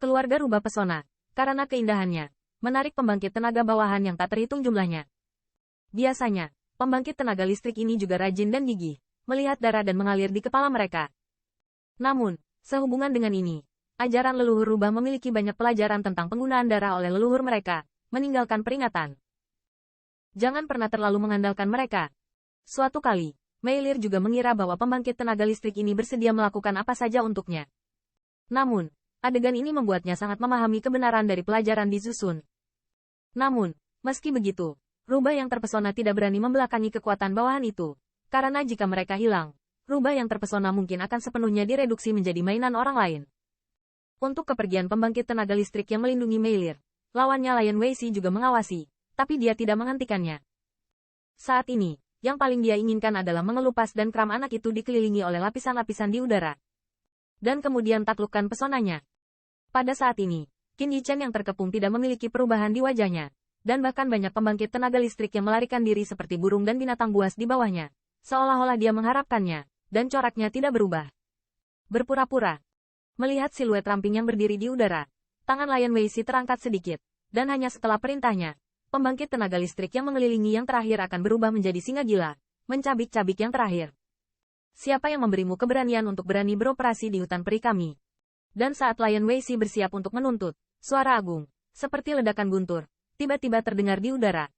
Keluarga rubah pesona, karena keindahannya, menarik pembangkit tenaga bawahan yang tak terhitung jumlahnya. Biasanya, pembangkit tenaga listrik ini juga rajin dan gigih, melihat darah dan mengalir di kepala mereka. Namun, sehubungan dengan ini, ajaran leluhur rubah memiliki banyak pelajaran tentang penggunaan darah oleh leluhur mereka, meninggalkan peringatan. Jangan pernah terlalu mengandalkan mereka. Suatu kali, Meilir juga mengira bahwa pembangkit tenaga listrik ini bersedia melakukan apa saja untuknya. Namun, adegan ini membuatnya sangat memahami kebenaran dari pelajaran di Zusun. Namun, meski begitu, rubah yang terpesona tidak berani membelakangi kekuatan bawahan itu, karena jika mereka hilang, rubah yang terpesona mungkin akan sepenuhnya direduksi menjadi mainan orang lain. Untuk kepergian pembangkit tenaga listrik yang melindungi Meilir, lawannya Lion Weishi juga mengawasi, tapi dia tidak menghentikannya. Saat ini, yang paling dia inginkan adalah mengelupas dan kram anak itu dikelilingi oleh lapisan-lapisan di udara. Dan kemudian taklukkan pesonanya. Pada saat ini, Qin Yichen yang terkepung tidak memiliki perubahan di wajahnya, dan bahkan banyak pembangkit tenaga listrik yang melarikan diri seperti burung dan binatang buas di bawahnya, seolah-olah dia mengharapkannya, dan coraknya tidak berubah. Berpura-pura. Melihat siluet ramping yang berdiri di udara, tangan Lion Weishi terangkat sedikit, dan hanya setelah perintahnya, pembangkit tenaga listrik yang mengelilingi yang terakhir akan berubah menjadi singa gila, mencabik-cabik yang terakhir. Siapa yang memberimu keberanian untuk berani beroperasi di hutan peri kami? Dan saat Lion Weishi bersiap untuk menuntut, suara agung, seperti ledakan guntur, tiba-tiba terdengar di udara.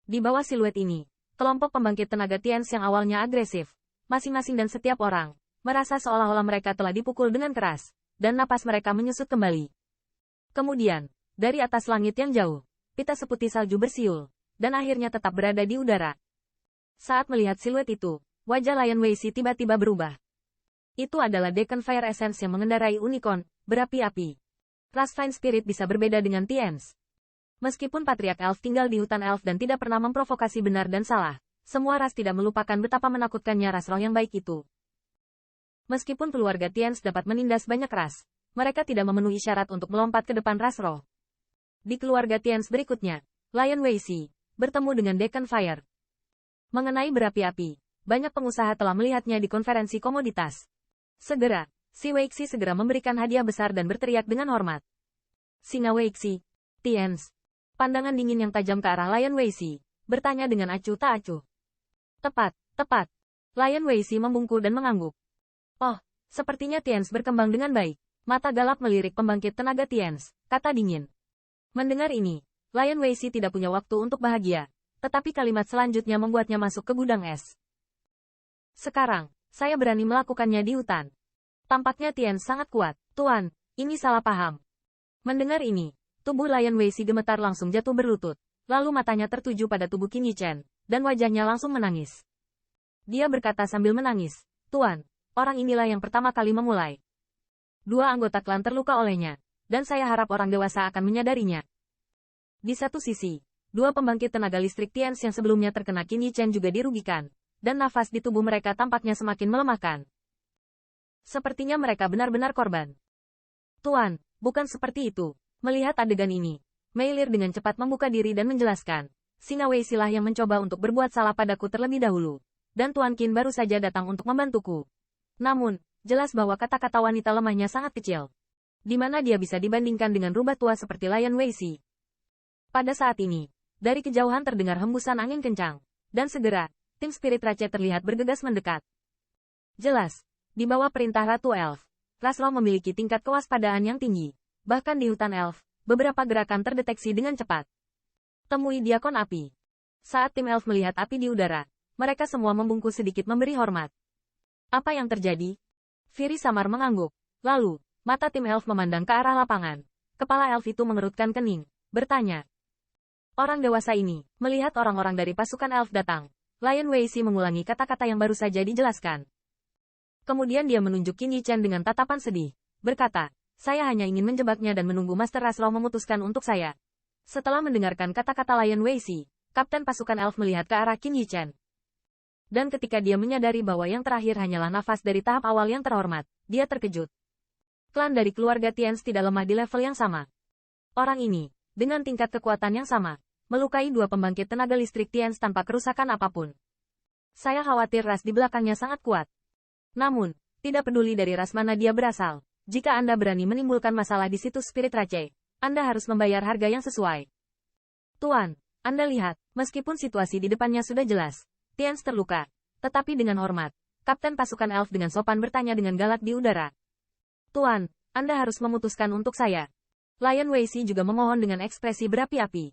Di bawah siluet ini, kelompok pembangkit tenaga Tians yang awalnya agresif, masing-masing dan setiap orang, merasa seolah-olah mereka telah dipukul dengan keras, dan napas mereka menyusut kembali. Kemudian, dari atas langit yang jauh, pita seputih salju bersiul, dan akhirnya tetap berada di udara. Saat melihat siluet itu, wajah Lion Weishi tiba-tiba berubah. Itu adalah Deacon Fire Essence yang mengendarai unicorn, berapi-api. Ras Fine Spirit bisa berbeda dengan Tians. Meskipun Patriark Elf tinggal di hutan Elf dan tidak pernah memprovokasi benar dan salah, semua ras tidak melupakan betapa menakutkannya ras roh yang baik itu. Meskipun keluarga Tians dapat menindas banyak ras, mereka tidak memenuhi syarat untuk melompat ke depan ras roh. Di keluarga Tians berikutnya, Lion Weishi bertemu dengan Deacon Fire. Mengenai berapi-api, banyak pengusaha telah melihatnya di konferensi komoditas. Segera, si Weishi segera memberikan hadiah besar dan berteriak dengan hormat. Singa Weishi, Tians. Pandangan dingin yang tajam ke arah Lion Weishi, bertanya dengan acuh tak acuh. Tepat, tepat. Lion Weishi membungkuk dan mengangguk. Oh, sepertinya Tians berkembang dengan baik. Mata galak melirik pembangkit tenaga Tians, kata dingin. Mendengar ini, Lion Weishi tidak punya waktu untuk bahagia, tetapi kalimat selanjutnya membuatnya masuk ke gudang es. Sekarang, saya berani melakukannya di hutan. Tampaknya Tian sangat kuat, Tuan, ini salah paham. Mendengar ini, tubuh Lion Weishi gemetar langsung jatuh berlutut, lalu matanya tertuju pada tubuh Qin Yichen, dan wajahnya langsung menangis. Dia berkata sambil menangis, Tuan, orang inilah yang pertama kali memulai. Dua anggota klan terluka olehnya, dan saya harap orang dewasa akan menyadarinya. Di satu sisi, dua pembangkit tenaga listrik Tians yang sebelumnya terkena Qin Yichen juga dirugikan, dan nafas di tubuh mereka tampaknya semakin melemahkan. Sepertinya mereka benar-benar korban. Tuan, bukan seperti itu. Melihat adegan ini, Meilir dengan cepat membuka diri dan menjelaskan, Singa Weishi lah yang mencoba untuk berbuat salah padaku terlebih dahulu, dan Tuan Qin baru saja datang untuk membantuku. Namun, jelas bahwa kata-kata wanita lemahnya sangat kecil. Di mana dia bisa dibandingkan dengan rubah tua seperti Lion Weishi. Pada saat ini, dari kejauhan terdengar hembusan angin kencang, dan segera, tim Spirit Ratchet terlihat bergegas mendekat. Jelas, di bawah perintah Ratu Elf, ras roh memiliki tingkat kewaspadaan yang tinggi. Bahkan di hutan Elf, beberapa gerakan terdeteksi dengan cepat. Temui Diakon Api. Saat tim Elf melihat api di udara, mereka semua membungkuk sedikit memberi hormat. Apa yang terjadi? Fury samar mengangguk. Lalu, mata tim Elf memandang ke arah lapangan. Kepala Elf itu mengerutkan kening, bertanya. Orang dewasa ini, melihat orang-orang dari pasukan Elf datang. Lion Weishi mengulangi kata-kata yang baru saja dijelaskan. Kemudian dia menunjuk Qin Yichen dengan tatapan sedih, berkata, saya hanya ingin menjebaknya dan menunggu Master Ras Roh memutuskan untuk saya. Setelah mendengarkan kata-kata Lion Weishi, Kapten pasukan Elf melihat ke arah Qin Yichen. Dan ketika dia menyadari bahwa yang terakhir hanyalah nafas dari tahap awal yang terhormat, dia terkejut. Klan dari keluarga Tians tidak lemah di level yang sama. Orang ini, dengan tingkat kekuatan yang sama, melukai dua pembangkit tenaga listrik Tians tanpa kerusakan apapun. Saya khawatir ras di belakangnya sangat kuat. Namun, tidak peduli dari ras mana dia berasal, Jika Anda berani menimbulkan masalah di situs Spirit Rache, Anda harus membayar harga yang sesuai. Tuan, Anda lihat, meskipun situasi di depannya sudah jelas, Tians terluka. Tetapi dengan hormat, Kapten pasukan elf dengan sopan bertanya dengan galak di udara. Tuan, Anda harus memutuskan untuk saya. Lion Weishi juga memohon dengan ekspresi berapi-api.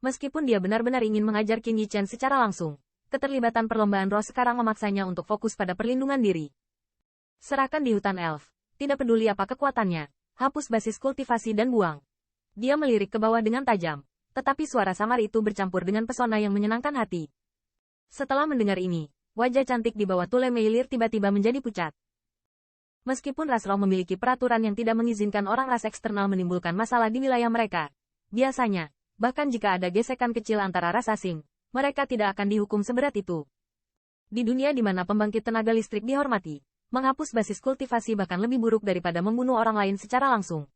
Meskipun dia benar-benar ingin mengajar Qin Yichen secara langsung, keterlibatan perlombaan roh sekarang memaksanya untuk fokus pada perlindungan diri. Serahkan di hutan elf. Tidak peduli apa kekuatannya, hapus basis kultivasi dan buang. Dia melirik ke bawah dengan tajam, tetapi suara samar itu bercampur dengan pesona yang menyenangkan hati. Setelah mendengar ini, wajah cantik di bawah tule Meilir tiba-tiba menjadi pucat. Meskipun ras roh memiliki peraturan yang tidak mengizinkan orang ras eksternal menimbulkan masalah di wilayah mereka, biasanya, bahkan jika ada gesekan kecil antara ras asing, mereka tidak akan dihukum seberat itu. Di dunia di mana pembangkit tenaga listrik dihormati, menghapus basis kultivasi bahkan lebih buruk daripada membunuh orang lain secara langsung.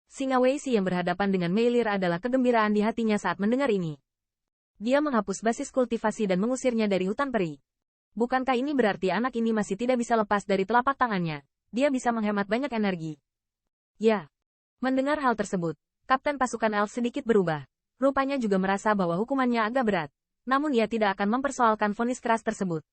Singa Weishi yang berhadapan dengan Meilir adalah kegembiraan di hatinya saat mendengar ini. Dia menghapus basis kultivasi dan mengusirnya dari hutan peri. Bukankah ini berarti anak ini masih tidak bisa lepas dari telapak tangannya? Dia bisa menghemat banyak energi. Ya. Mendengar hal tersebut, Kapten pasukan elf sedikit berubah. Rupanya juga merasa bahwa hukumannya agak berat. Namun ia tidak akan mempersoalkan vonis keras tersebut.